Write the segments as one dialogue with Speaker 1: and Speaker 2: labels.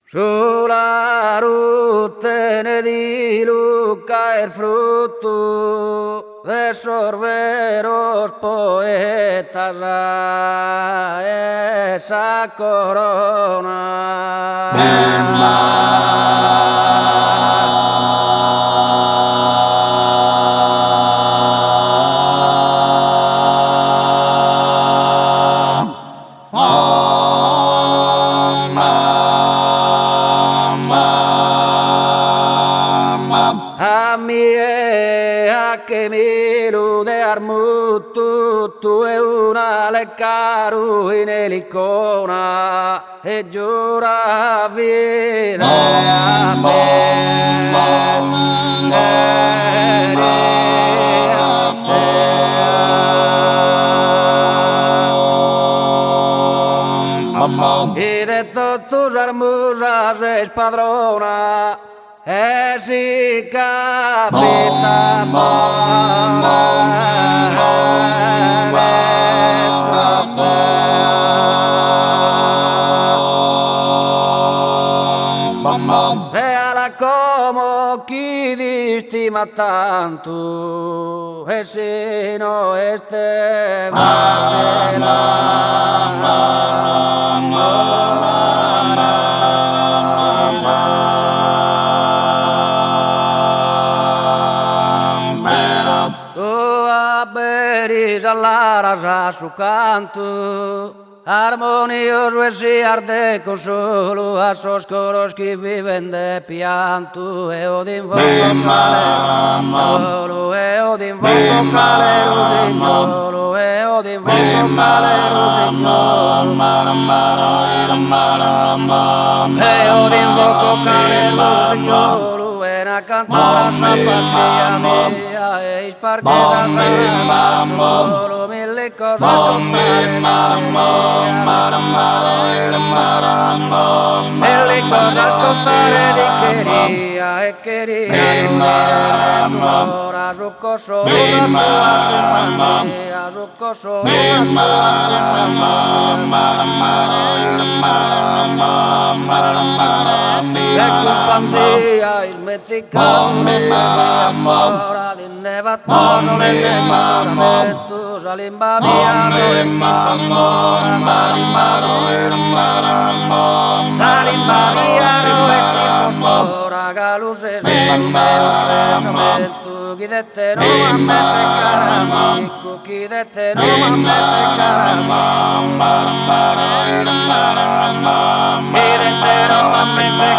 Speaker 1: Sulla ruttene di Lucca il frutto verso veros poetas esa corona. A mie a che mi lude armuttu tu e una leccaru in elicona e giura vide a me. E detto tu armusas es padrona e si capita e alla como chi distima tanto e se no este Allaras a su canto, armonioso e si arde con solo a sos coros que viven de pianto, e o d'invoco calero, e o d'invoco calero, signolo, e o d'invoco calero, signolo, e o d'invoco calero, signolo, e na cantare sa patria mia, e sparchesa solo mille cose mille cose ascoltare di queria e queria ora su coso su coso ecco panzia smetica ora di nevatoso tu salimba mia salimba mia ora galuse chi de te no m'ammette caramico chi de te no m'ammette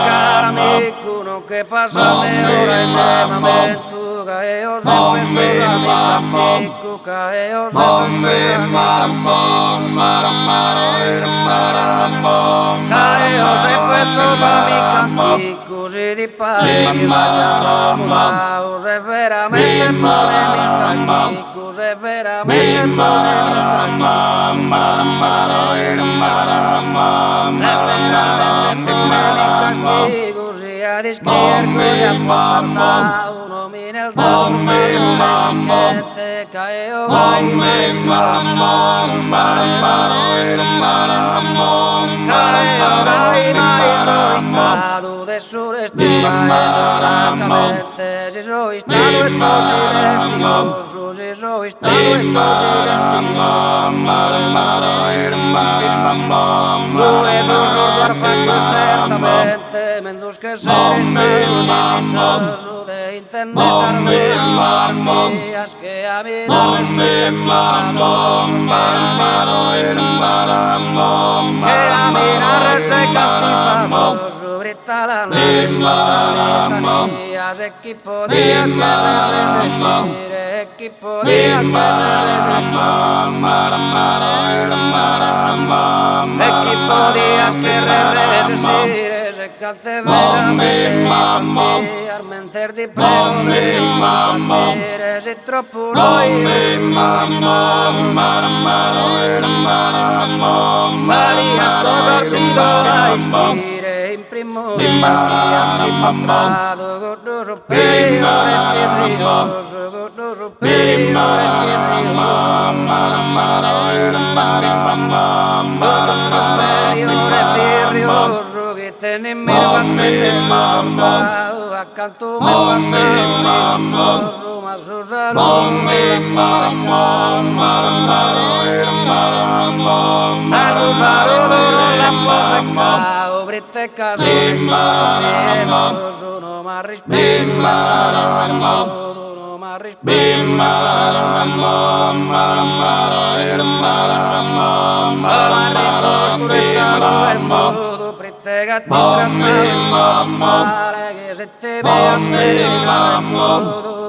Speaker 1: caramico non che passate ora in me momento che io sempre sono che io sempre sono così di pari ma se veramente mi se veramente mi così a discherco e a porta uno mi nel che te caeo vai stato del surestante si sono stato e sono silenzioso si sono stato e sono silenzioso tu e sono fatto certamente mentre che sei stato de internet sarvias que a mí equipo días que resistir equipo días que equipo días que resistir ese cante veramente mentir di prego si troppo noi Maria scopertito da ispire in primo immatrado gordo superiore fierrioso gordo superiore fierrioso che te seni mirvattene mamma accanto me passano suma su salone britte case sono ma rispetto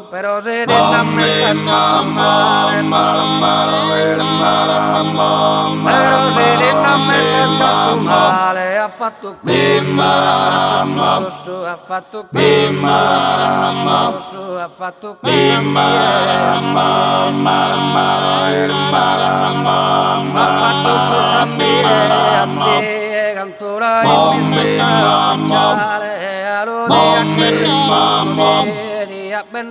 Speaker 1: però se ne innamorata scappare però se ne innamorata scappare ha fatto questo ha fatto questo ha fatto questo a te cantora in messa sociale allora che risponde a bene